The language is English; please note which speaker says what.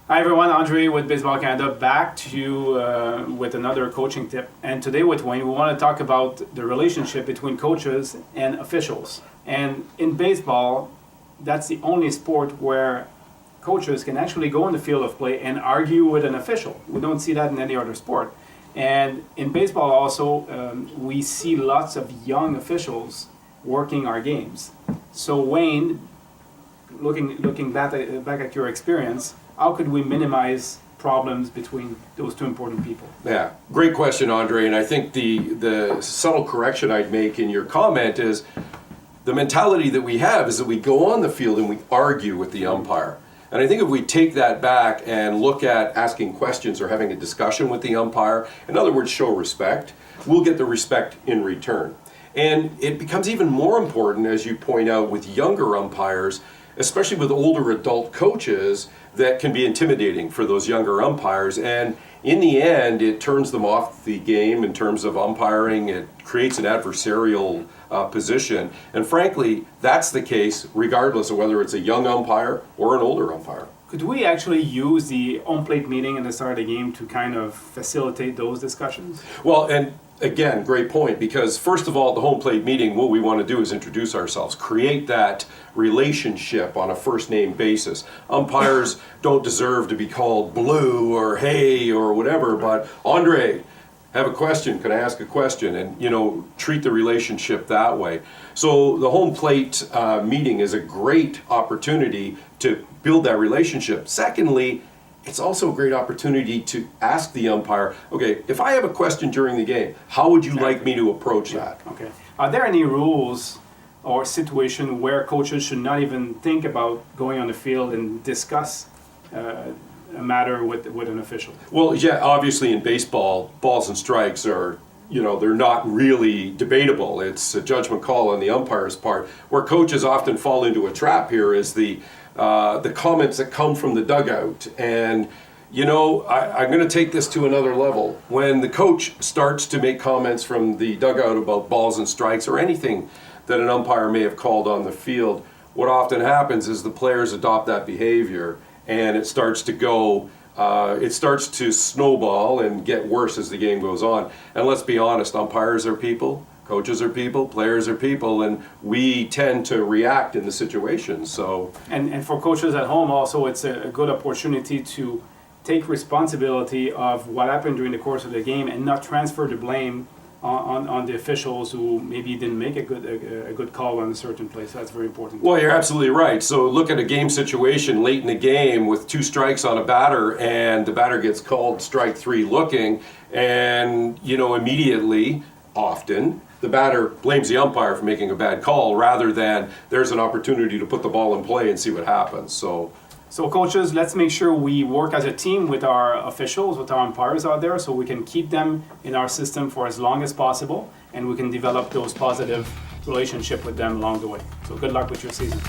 Speaker 1: Hi everyone, Andre with Baseball Canada back to you with another coaching tip. And today with Wayne, we want to talk about the relationship between coaches and officials. And in baseball, that's the only sport where coaches can actually go on the field of play and argue with an official. We don't see that in any other sport. And in baseball also, we see lots of young officials working our games. So Wayne, looking back at your experience, how could we minimize problems between those two important people?
Speaker 2: Yeah, great question, Andre. And I think the subtle correction I'd make in your comment is the mentality that we have is that we go on the field and we argue with the umpire. And I think if we take that back and look at asking questions or having a discussion with the umpire, in other words, show respect, we'll get the respect in return. And it becomes even more important, as you point out, with younger umpires, especially with older adult coaches, that can be intimidating for those younger umpires. And in the end, it turns them off the game in terms of umpiring. It creates an adversarial position. And frankly, that's the case regardless of whether it's a young umpire or an older umpire.
Speaker 1: Could we actually use the home plate meeting at the start of the game to kind of facilitate those discussions?
Speaker 2: Well, and again, great point, because first of all, at the home plate meeting, what we want to do is introduce ourselves, create that relationship on a first name basis. Umpires don't deserve to be called Blue or Hey or whatever, but Andre, have a question, can I ask a question? And, treat the relationship that way. So the home plate meeting is a great opportunity to build that relationship. Secondly, it's also a great opportunity to ask the umpire, okay, if I have a question during the game, how would you like me to approach that?
Speaker 1: Okay. Are there any rules or situation where coaches should not even think about going on the field and discuss a matter with an official?
Speaker 2: Well, yeah, obviously in baseball, balls and strikes are, they're not really debatable. It's a judgment call on the umpire's part. Where coaches often fall into a trap here is the comments that come from the dugout. And, I'm going to take this to another level. When the coach starts to make comments from the dugout about balls and strikes or anything that an umpire may have called on the field, what often happens is the players adopt that behavior and it starts to snowball and get worse as the game goes on. And let's be honest, umpires are people. Coaches are people, players are people, and we tend to react in the situation. So,
Speaker 1: and for coaches at home also, it's a good opportunity to take responsibility of what happened during the course of the game and not transfer the blame on the officials who maybe didn't make a good call on a certain play. So that's very important.
Speaker 2: Well, you're absolutely right. So look at a game situation late in the game with 2 strikes on a batter, and the batter gets called strike 3 looking, and immediately, often, the batter blames the umpire for making a bad call rather than there's an opportunity to put the ball in play and see what happens. So
Speaker 1: coaches, let's make sure we work as a team with our officials, with our umpires out there, so we can keep them in our system for as long as possible, and we can develop those positive relationship with them along the way. So good luck with your season.